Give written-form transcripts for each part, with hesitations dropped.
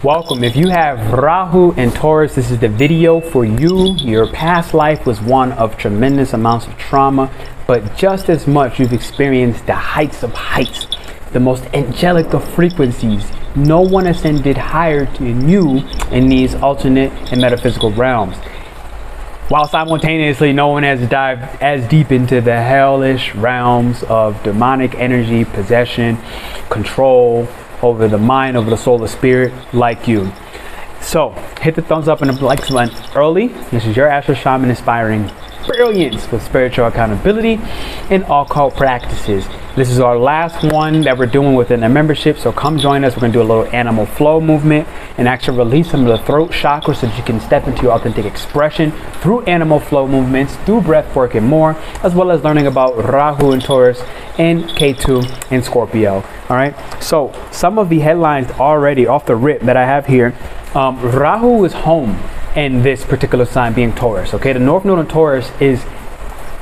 Welcome. If you have Rahu and Taurus, this is the video for you. Your past life was one of tremendous amounts of trauma, but just as much you've experienced the heights of heights, the most angelic of frequencies. No one ascended higher than you in these alternate and metaphysical realms, while simultaneously no one has dived as deep into the hellish realms of demonic energy, possession, control over the mind, over the soul, the spirit, like you. So hit the thumbs up and the like button early. This is your AstroShaman inspiring brilliance with spiritual accountability and occult practices. This is our last one that we're doing within a membership, so come join us. We're going to do a little animal flow movement and actually release some of the throat chakra so that you can step into your authentic expression through animal flow movements, through breath work and more, as well as learning about Rahu and Taurus and Ketu and Scorpio. All right, so some of the headlines already off the rip that I have here. Rahu is home in this particular sign, being Taurus. Okay, the North Node in Taurus is,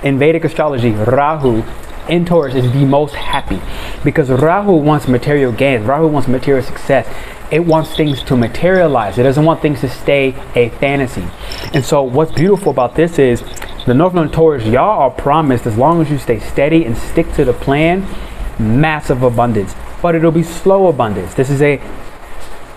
in Vedic astrology, Rahu in Taurus is the most happy, because Rahu wants material gains. Rahu wants material success. It wants things to materialize. It doesn't want things to stay a fantasy. And so what's beautiful about this is the North Node in Taurus, y'all are promised, as long as you stay steady and stick to the plan, massive abundance, but it'll be slow abundance. This is a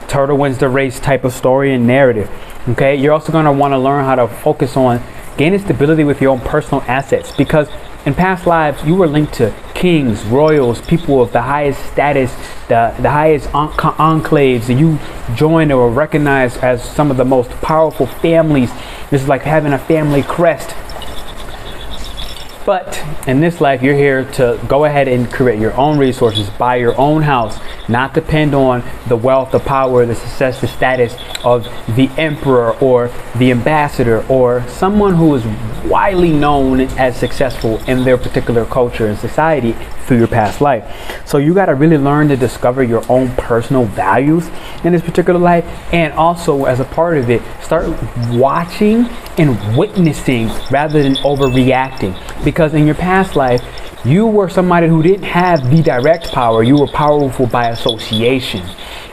turtle wins the race type of story and narrative. Okay, you're also going to want to learn how to focus on gaining stability with your own personal assets, because in past lives you were linked to kings, royals, people of the highest status, the highest enclaves that you joined or were recognized as some of the most powerful families. This is like having a family crest. But in this life, you're here to go ahead and create your own resources, buy your own house, not depend on the wealth, the power, the success, the status of the emperor or the ambassador or someone who is widely known as successful in their particular culture and society through your past life. So you got to really learn to discover your own personal values in this particular life, and also as a part of it, start watching and witnessing rather than overreacting. Because in your past life, you were somebody who didn't have the direct power. You were powerful by association.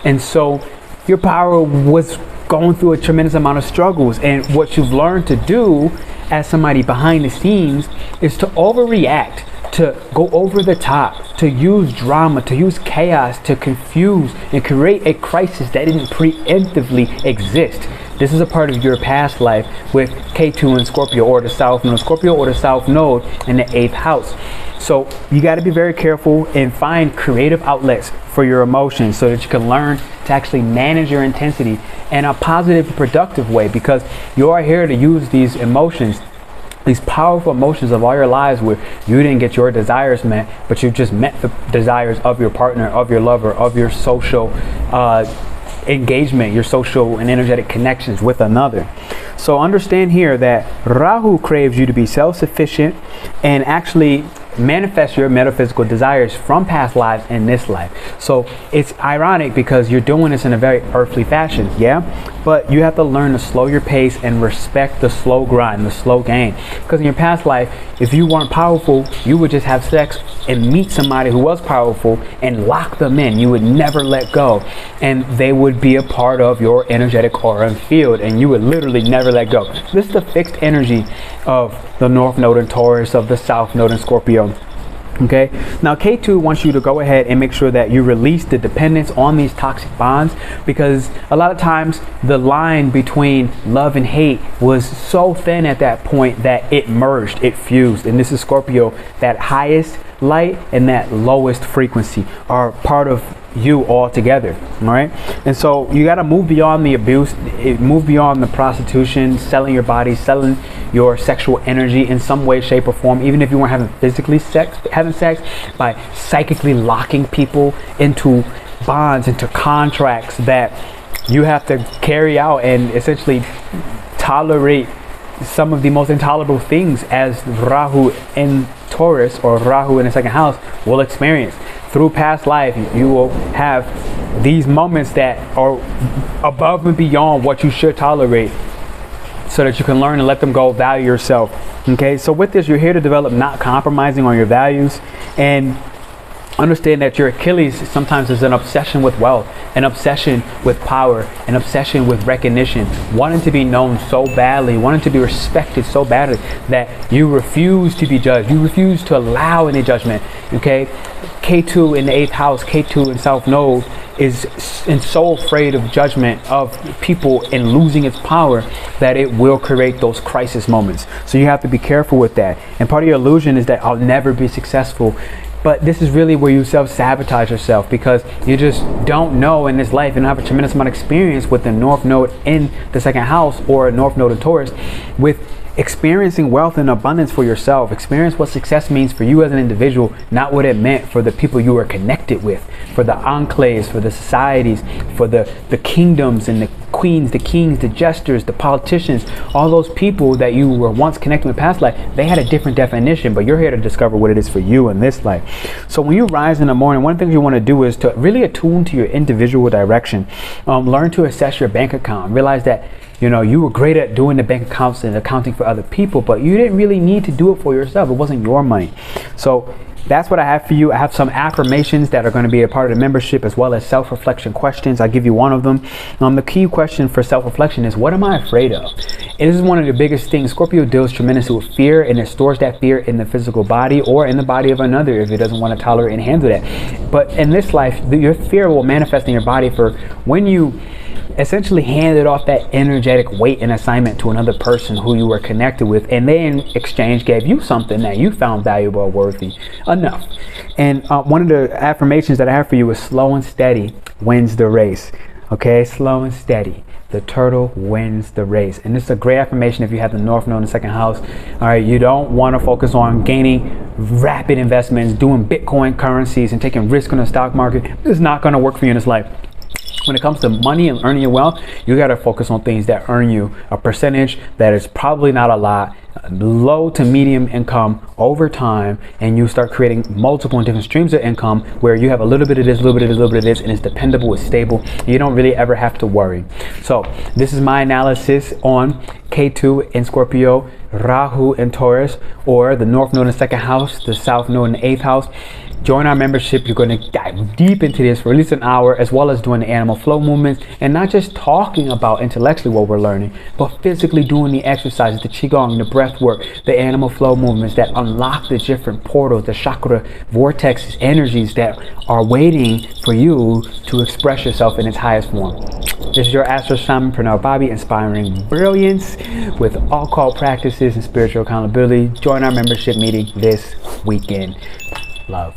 And so your power was going through a tremendous amount of struggles. And what you've learned to do as somebody behind the scenes is to overreact, to go over the top, to use drama, to use chaos, to confuse and create a crisis that didn't preemptively exist. This is a part of your past life with Ketu and Scorpio, or the South Node, Scorpio or the South Node in the 8th house. So you got to be very careful and find creative outlets for your emotions so that you can learn to actually manage your intensity in a positive, productive way, because you are here to use these emotions, these powerful emotions of all your lives where you didn't get your desires met, but you just met the desires of your partner, of your lover, of your social engagement, your social and energetic connections with another. So understand here that Rahu craves you to be self-sufficient and actually manifest your metaphysical desires from past lives in this life. So it's ironic because you're doing this in a very earthly fashion, yeah, but you have to learn to slow your pace and respect the slow grind, the slow gain. Because in your past life, if you weren't powerful, you would just have sex and meet somebody who was powerful and lock them in. You would never let go, and they would be a part of your energetic aura and field, and you would literally never let go. This is the fixed energy of the North Node in Taurus, of the South Node in Scorpio. Okay, now Ketu wants you to go ahead and make sure that you release the dependence on these toxic bonds, because a lot of times the line between love and hate was so thin at that point that it merged, it fused. And this is Scorpio, that highest light and that lowest frequency are part of you all together. All right, and so you got to move beyond the abuse, move beyond the prostitution, selling your body, selling your sexual energy in some way, shape, or form. Even if you weren't having sex, by psychically locking people into bonds, into contracts that you have to carry out and essentially tolerate some of the most intolerable things, as Rahu in Taurus or Rahu in the second house will experience. Through past life, you will have these moments that are above and beyond what you should tolerate, so that you can learn and let them go, value yourself. Okay, so with this, you're here to develop not compromising on your values and Understand that your Achilles sometimes is an obsession with wealth, an obsession with power, an obsession with recognition, wanting to be known so badly, wanting to be respected so badly that you refuse to be judged. You refuse to allow any judgment. Okay, Ketu in the 8th house, Ketu in South Node is so afraid of judgment of people and losing its power that it will create those crisis moments. So you have to be careful with that. And part of your illusion is that I'll never be successful. But this is really where you self-sabotage yourself, because you just don't know in this life and have a tremendous amount of experience with the North Node in the 2nd house or North Node of Taurus with experiencing wealth and abundance for yourself. Experience what success means for you as an individual, not what it meant for the people you are connected with, for the enclaves, for the societies, for the kingdoms and the queens, the kings, the jesters, the politicians, all those people that you were once connected with past life. They had a different definition, but you're here to discover what it is for you in this life. So when you rise in the morning, one of the things you want to do is to really attune to your individual direction. Learn to assess your bank account. Realize that you were great at doing the bank accounts and accounting for other people, but you didn't really need to do it for yourself. It wasn't your money. So that's what I have for you. I have some affirmations that are going to be a part of the membership, as well as self-reflection questions. I'll give you one of them. The key question for self-reflection is, what am I afraid of? And this is one of the biggest things. Scorpio deals tremendously with fear, and it stores that fear in the physical body or in the body of another if it doesn't want to tolerate and handle that. But in this life, your fear will manifest in your body for when you essentially handed off that energetic weight and assignment to another person who you were connected with, and they in exchange gave you something that you found valuable or worthy enough. And one of the affirmations that I have for you is, slow and steady wins the race. Okay, slow and steady, the turtle wins the race. And this is a great affirmation if you have the North Node in the 2nd house. All right, you don't want to focus on gaining rapid investments, doing Bitcoin currencies and taking risk on the stock market. This is not going to work for you in this life. When it comes to money and earning your wealth, you got to focus on things that earn you a percentage that is probably not a lot, low to medium income over time, and you start creating multiple and different streams of income where you have a little bit of this, a little bit of this, a little bit of this, and it's dependable, it's stable. You don't really ever have to worry. So this is my analysis on Ketu in Scorpio, Rahu in Taurus, or the North Node in the 2nd house, the South Node in the 8th house. Join our membership. You're going to dive deep into this for at least an hour, as well as doing the animal flow movements, and not just talking about intellectually what we're learning, but physically doing the exercises, the qigong, the breath work, the animal flow movements that unlock the different portals, the chakra vortexes, energies that are waiting for you to express yourself in its highest form. This is your AstroShaman, Pernell Bobby, inspiring brilliance with occult practices and spiritual accountability. Join our membership meeting this weekend. Love.